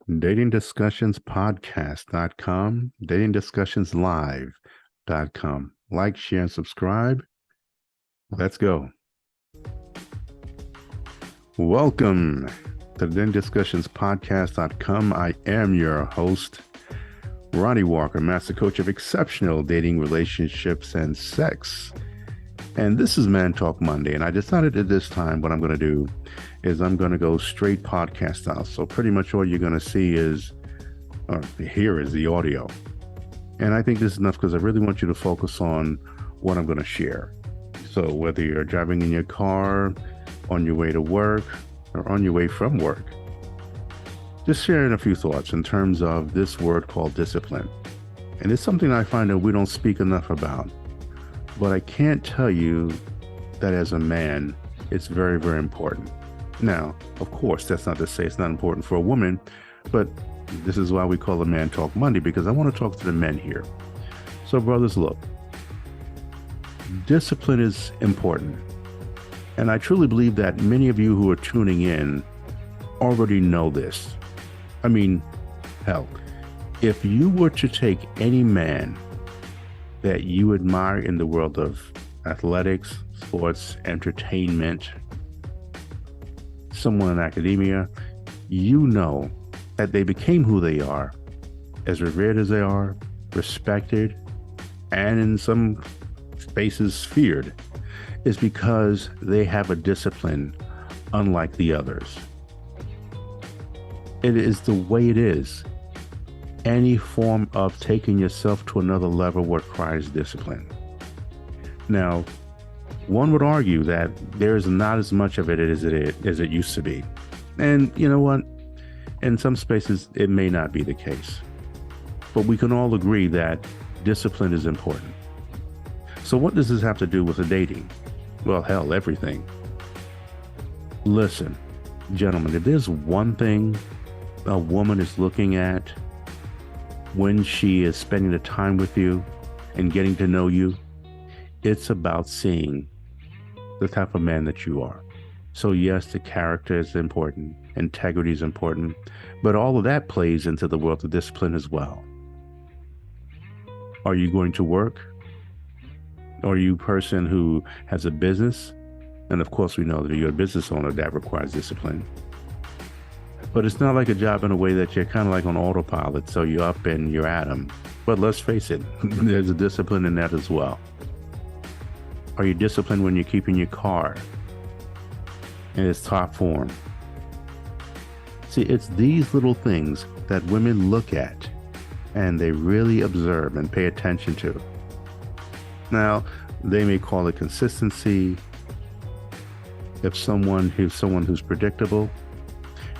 datingdiscussionspodcast.com, datingdiscussionslive.com. Like, share, and subscribe. Let's go. Welcome to datingdiscussionspodcast.com. I am your host, Ronnie Walker, master coach of exceptional dating, relationships, and sex. And this is Man Talk Monday. And I decided at this time what I'm going to do is I'm going to go straight podcast style. So pretty much all you're going to see is, or hear is the audio. And I think this is enough because I really want you to focus on what I'm going to share. So whether you're driving in your car, on your way to work, or on your way from work, just sharing a few thoughts in terms of this word called discipline. And it's something I find that we don't speak enough about. But I can't tell you that as a man, it's very, very important. Now, of course, that's not to say it's not important for a woman, but this is why we call it Man Talk Monday, because I want to talk to the men here. So brothers, look, discipline is important. And I truly believe that many of you who are tuning in already know this. I mean, hell, if you were to take any man that you admire in the world of athletics, sports, entertainment, someone in academia, you know that they became who they are, as revered as they are, respected, and in some spaces feared, is because they have a discipline unlike the others. It is the way it is. Any form of taking yourself to another level requires discipline. Now, one would argue that there's not as much of it as it used to be. And you know what? In some spaces, it may not be the case. But we can all agree that discipline is important. So what does this have to do with the dating? Well, hell, everything. Listen, gentlemen, if there's one thing a woman is looking at when she is spending the time with you and getting to know you, it's about seeing the type of man that you are. So yes, the character is important, integrity is important, but all of that plays into the world of discipline as well. Are you going to work? Are you a person who has a business? And of course we know that you're a business owner, that requires discipline. But it's not like a job in a way that you're kind of like on autopilot, so you're up and you're at 'em. But let's face it, there's a discipline in that as well. Are you disciplined when you're keeping your car in its top form? See, it's these little things that women look at and they really observe and pay attention to. Now, they may call it consistency. If someone who's predictable,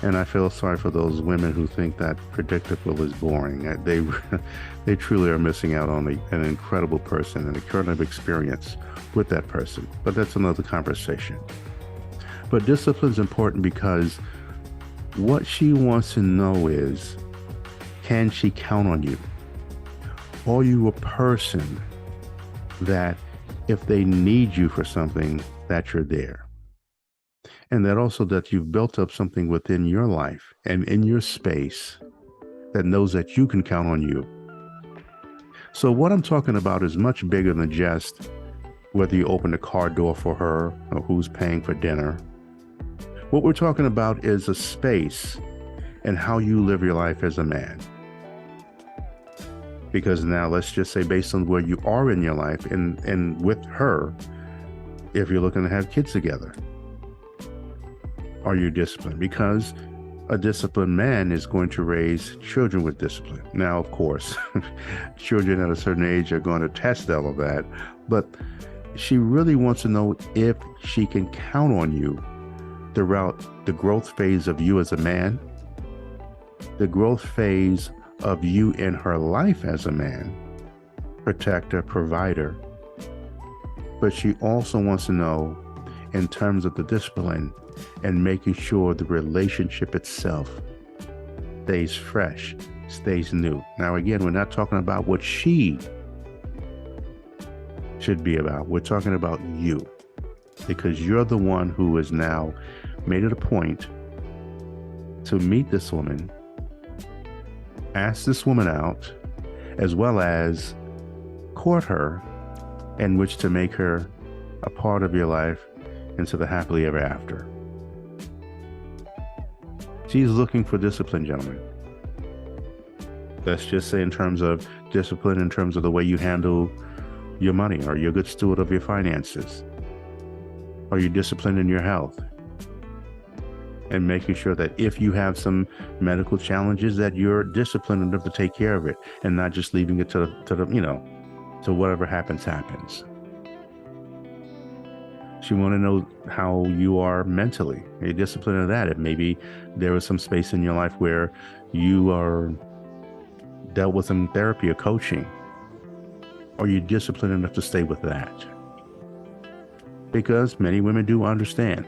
and I feel sorry for those women who think that predictable is boring. They truly are missing out on an incredible person and a incredible experience with that person. But that's another conversation. But discipline is important because what she wants to know is, can she count on you? Are you a person that if they need you for something, that you're there? And that also that you've built up something within your life and in your space that knows that you can count on you. So what I'm talking about is much bigger than just whether you open the car door for her or who's paying for dinner. What we're talking about is a space and how you live your life as a man. Because now let's just say based on where you are in your life and with her, if you're looking to have kids together, are you disciplined? Because a disciplined man is going to raise children with discipline. Now, of course, children at a certain age are going to test all of that, but she really wants to know if she can count on you throughout the growth phase of you as a man, the growth phase of you in her life as a man, protector, provider. But she also wants to know in terms of the discipline and making sure the relationship itself stays fresh, stays new. Now, again, we're not talking about what she should be about. We're talking about you, because you're the one who has now made it a point to meet this woman ask this woman out, as well as court her, in which to make her a part of your life into the happily ever after. She's looking for discipline, gentlemen. Let's just say in terms of discipline, in terms of the way you handle your money. Are you a good steward of your finances? Are you disciplined in your health? And making sure that if you have some medical challenges, that you're disciplined enough to take care of it and not just leaving it to whatever happens. She want to know how you are mentally. Are you disciplined in that? And maybe there was some space in your life where you are dealt with some therapy or coaching. Are you disciplined enough to stay with that? Because many women do understand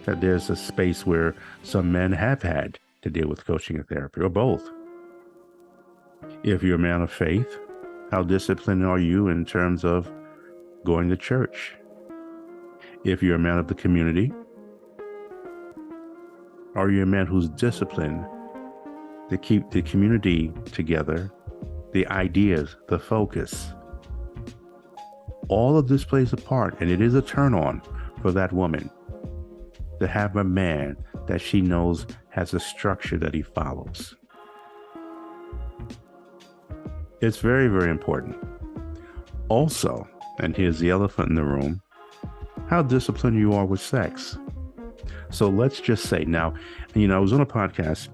that there's a space where some men have had to deal with coaching and therapy, or both. If you're a man of faith, how disciplined are you in terms of going to church? If you're a man of the community, are you a man who's disciplined to keep the community together, the ideas, the focus? All of this plays a part, and it is a turn on for that woman to have a man that she knows has a structure that he follows. It's very, very important. Also, and here's the elephant in the room, how disciplined you are with sex. So let's just say now, I was on a podcast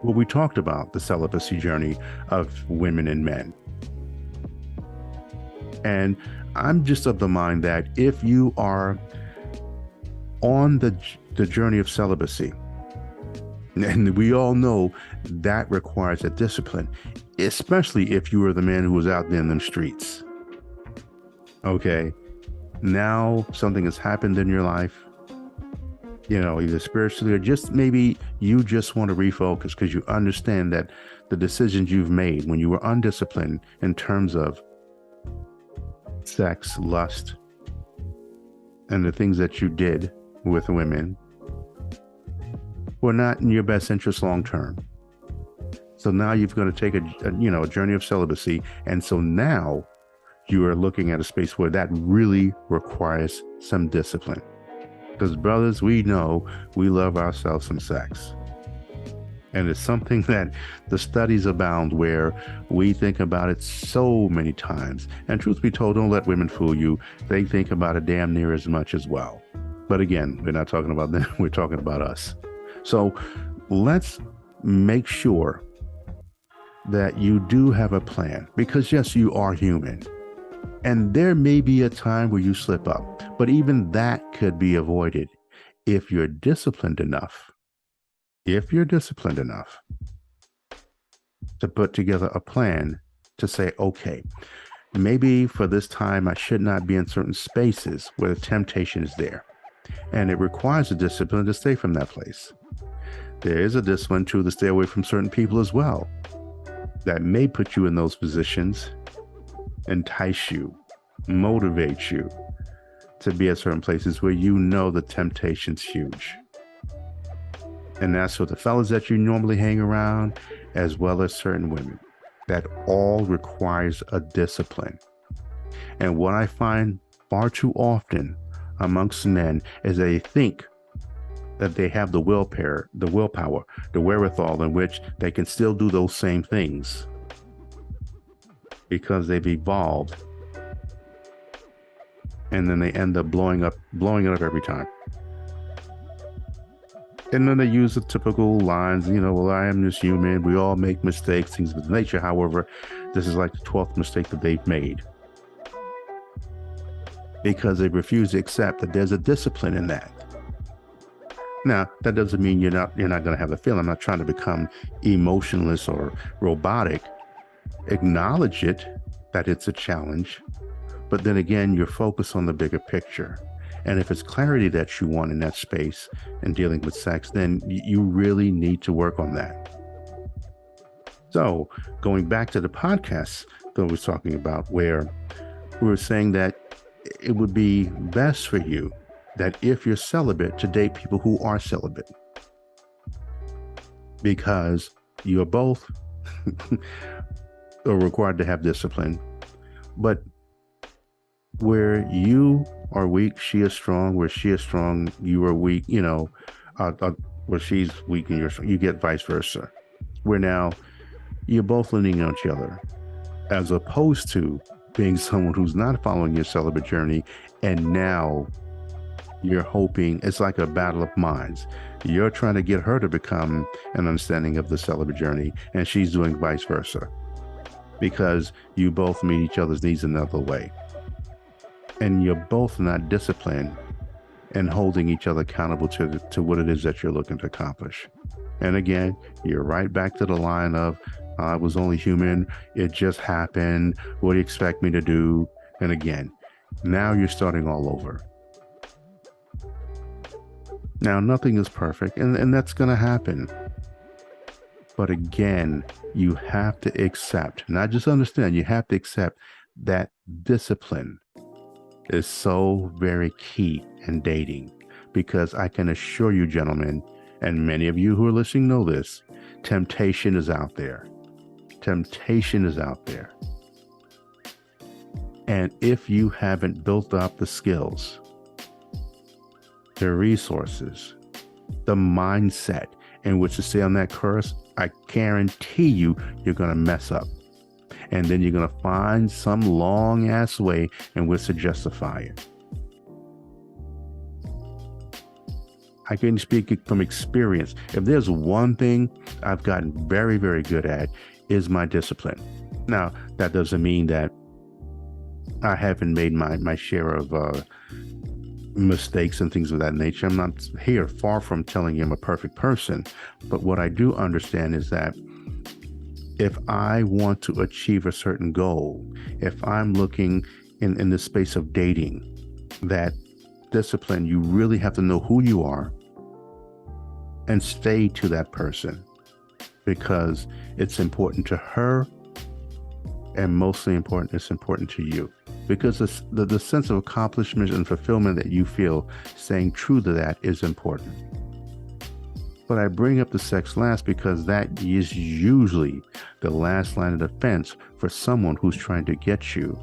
where we talked about the celibacy journey of women and men. And I'm just of the mind that if you are on the journey of celibacy, and we all know that requires a discipline, especially if you were the man who was out there in them streets. Okay, now something has happened in your life, either spiritually or just maybe you just want to refocus because you understand that the decisions you've made when you were undisciplined in terms of sex, lust, and the things that you did with women were not in your best interest long term. So now you're going to take a journey of celibacy, and so now you are looking at a space where that really requires some discipline. Because brothers, we know we love ourselves some sex. And it's something that the studies abound where we think about it so many times. And truth be told, don't let women fool you. They think about it damn near as much as well. But again, we're not talking about them. We're talking about us. So let's make sure that you do have a plan, because yes, you are human. And there may be a time where you slip up, but even that could be avoided if you're disciplined enough. If you're disciplined enough to put together a plan to say, okay, maybe for this time I should not be in certain spaces where the temptation is there. And it requires a discipline to stay from that place. There is a discipline too to stay away from certain people as well that may put you in those positions, entice you, motivate you to be at certain places where the temptation's huge. And that's for the fellas that you normally hang around, as well as certain women. That all requires a discipline. And what I find far too often amongst men is they think that they have the willpower, the wherewithal in which they can still do those same things because they've evolved, and then they end up blowing it up every time. And then they use the typical lines, well, I am just human. We all make mistakes, things of nature. However, this is like the 12th mistake that they've made because they refuse to accept that there's a discipline in that. Now, that doesn't mean you're not going to have a feeling. I'm not trying to become emotionless or robotic. Acknowledge it, that it's a challenge. But then again, you're focused on the bigger picture. And if it's clarity that you want in that space and dealing with sex, then you really need to work on that. So going back to the podcast that we were talking about, where we were saying that it would be best for you that if you're celibate, to date people who are celibate. Because You're both are required to have discipline, but where you are weak, she is strong. Where she is strong, you are weak. Where she's weak and you're strong, you get vice versa. Where now you're both leaning on each other, as opposed to being someone who's not following your celibate journey, and now you're hoping it's like a battle of minds. You're trying to get her to become an understanding of the celibate journey, and she's doing vice versa, because you both meet each other's needs another way. And you're both not disciplined and holding each other accountable to what it is that you're looking to accomplish. And again, you're right back to the line of, I was only human. It just happened. What do you expect me to do? And again, now you're starting all over. Now, nothing is perfect, and that's going to happen. But again, you have to accept, not just understand, you have to accept that discipline is so very key in dating, because I can assure you, gentlemen, and many of you who are listening know this, temptation is out there. Temptation is out there. And if you haven't built up the skills, the resources, the mindset in which to stay on that course, I guarantee you're going to mess up. And then you're going to find some long ass way in which to justify it. I can speak from experience. If there's one thing I've gotten very, very good at, is my discipline. Now, that doesn't mean that I haven't made my share of mistakes and things of that nature. I'm not here far from telling you I'm a perfect person. But what I do understand is that if I want to achieve a certain goal, if I'm looking in the space of dating, that discipline, you really have to know who you are and stay to that person, because it's important to her, and mostly important, it's important to you, because the sense of accomplishment and fulfillment that you feel staying true to that is important. But I bring up the sex last because that is usually the last line of defense for someone who's trying to get you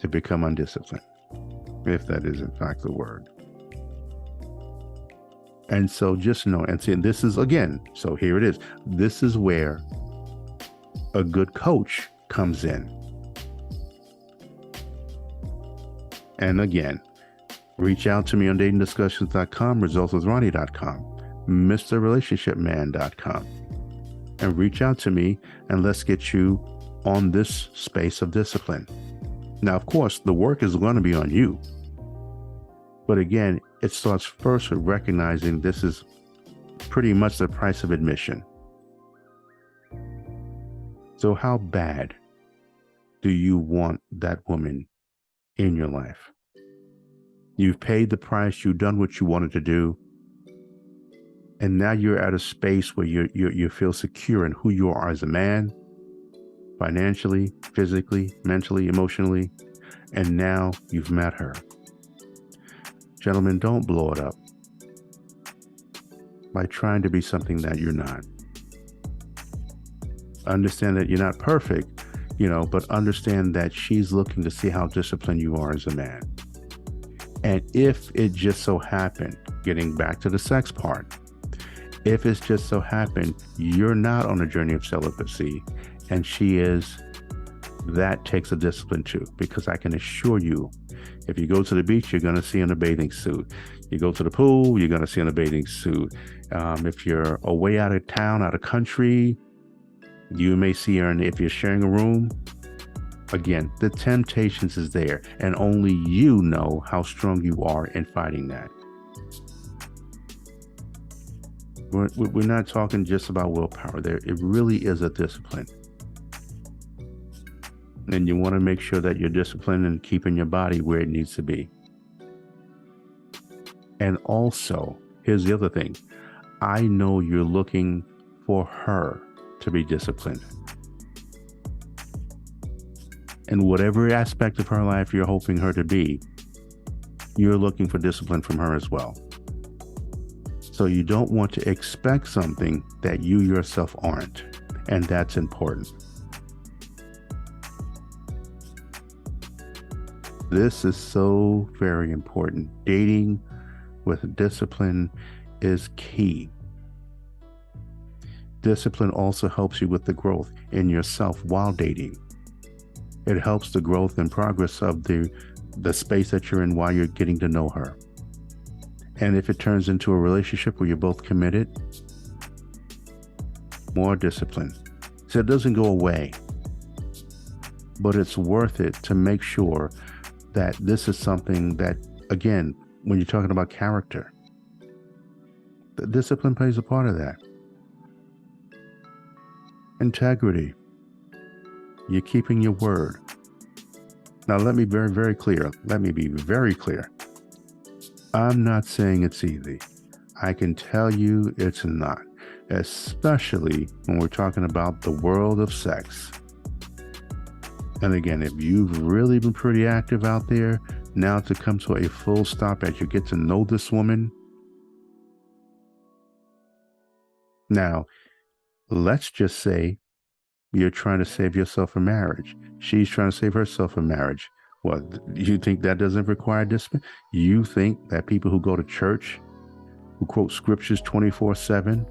to become undisciplined, if that is in fact the word. And so just know, and see, this is again, so here it is. This is where a good coach comes in. And again, reach out to me on datingdiscussions.com, resultswithronnie.com, mrrelationshipman.com, and reach out to me and let's get you on this space of discipline. Now, of course, the work is going to be on you. But again, it starts first with recognizing this is pretty much the price of admission. So how bad do you want that woman in your life? You've paid the price, you've done what you wanted to do, and now you're at a space where you feel secure in who you are as a man, financially, physically, mentally, emotionally, and now you've met her. Gentlemen, don't blow it up by trying to be something that you're not. Understand that you're not perfect, but understand that she's looking to see how disciplined you are as a man. And if it just so happened, getting back to the sex part, if it's just so happened you're not on a journey of celibacy and she is, that takes a discipline too, because I can assure you, if you go to the beach, you're going to see in a bathing suit. You go to the pool, you're going to see in a bathing suit. If you're away out of town, out of country, you may see her, and if you're sharing a room, again, the temptations is there, and only you know how strong you are in fighting that. We're not talking just about willpower there. It really is a discipline. And you want to make sure that you're disciplined and keeping your body where it needs to be. And also, here's the other thing. I know you're looking for her to be disciplined. And whatever aspect of her life you're hoping her to be, you're looking for discipline from her as well. So you don't want to expect something that you yourself aren't. And that's important. This is so very important. Dating with discipline is key. Discipline also helps you with the growth in yourself while dating. It helps the growth and progress of the space that you're in while you're getting to know her. And if it turns into a relationship where you're both committed, more discipline. So it doesn't go away, but it's worth it to make sure that this is something that, again, when you're talking about character, the discipline plays a part of that. Integrity. You're keeping your word. Now, let me be very, very clear. Let me be very clear. I'm not saying it's easy. I can tell you it's not, especially when we're talking about the world of sex. And again, if you've really been pretty active out there, now to come to a full stop as you get to know this woman. Now, let's just say you're trying to save yourself a marriage. She's trying to save herself a marriage. Well, you think that doesn't require discipline? You think that people who go to church, who quote scriptures 24/7,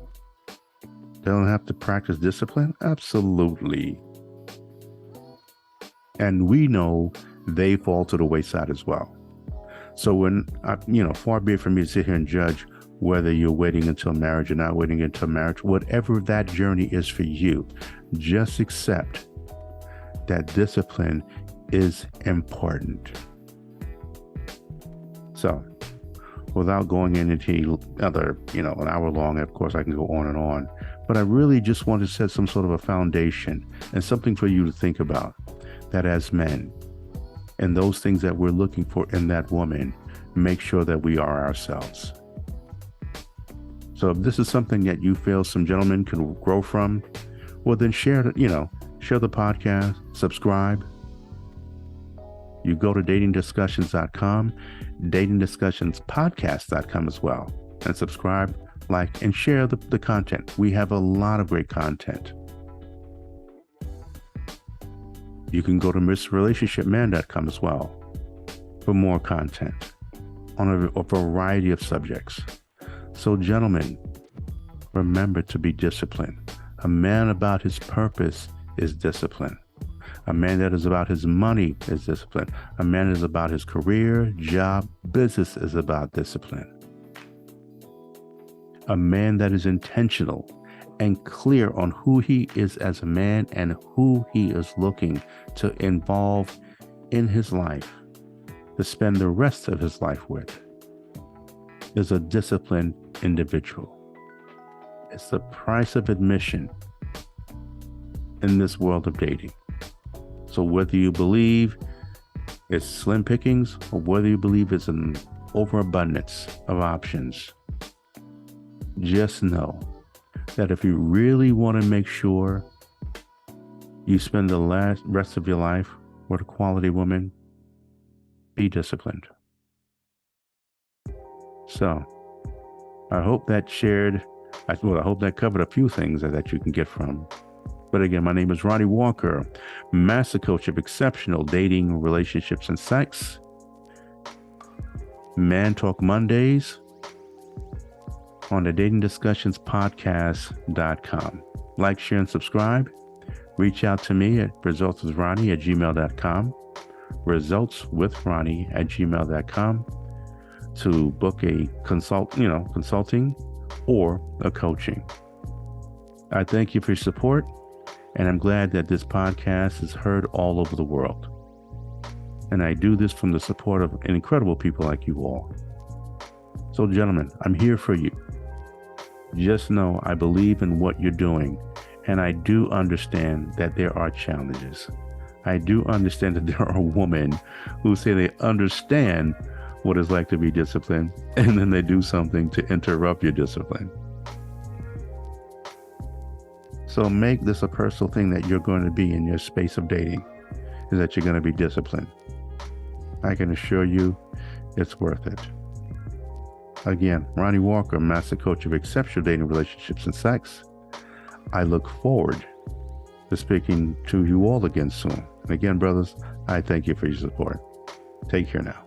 they don't have to practice discipline? Absolutely. And we know they fall to the wayside as well. So when, far be it from me to sit here and judge whether you're waiting until marriage or not waiting until marriage, whatever that journey is for you, just accept that discipline is important. So without going into another, an hour long, of course I can go on and on, but I really just want to set some sort of a foundation and something for you to think about, that as men and those things that we're looking for in that woman, make sure that we are ourselves. So if this is something that you feel some gentlemen can grow from, well then share the podcast, subscribe. You go to datingdiscussions.com, datingdiscussionspodcast.com as well, and subscribe, like, and share the content. We have a lot of great content. You can go to MrRelationshipMan.com as well for more content on a variety of subjects. So gentlemen, remember to be disciplined. A man about his purpose is disciplined. A man that is about his money is disciplined. A man that is about his career, job, business is about discipline. A man that is intentional and clear on who he is as a man and who he is looking to involve in his life, to spend the rest of his life with, is a disciplined individual. It's the price of admission in this world of dating. So whether you believe it's slim pickings or whether you believe it's an overabundance of options, just know that if you really want to make sure you spend the rest of your life with a quality woman, be disciplined. So I hope that I hope that covered a few things that you can get from. But again, my name is Ronnie Walker, master coach of exceptional dating, relationships, and sex. Man Talk Mondays on the datingdiscussionspodcast.com. Like, share, and subscribe. Reach out to me at resultswithronnie@gmail.com, resultswithronnie@gmail.com to book a consulting or a coaching. I thank you for your support, and I'm glad that this podcast is heard all over the world. And I do this from the support of incredible people like you all. So gentlemen, I'm here for you. Just know I believe in what you're doing, and I do understand that there are challenges. I do understand that there are women who say they understand what it's like to be disciplined, and then they do something to interrupt your discipline. So make this a personal thing that you're going to be in your space of dating, is that you're going to be disciplined. I can assure you it's worth it. Again, Ronnie Walker, Master Coach of Exceptional Dating, Relationships, and Sex. I look forward to speaking to you all again soon. And again, brothers, I thank you for your support. Take care now.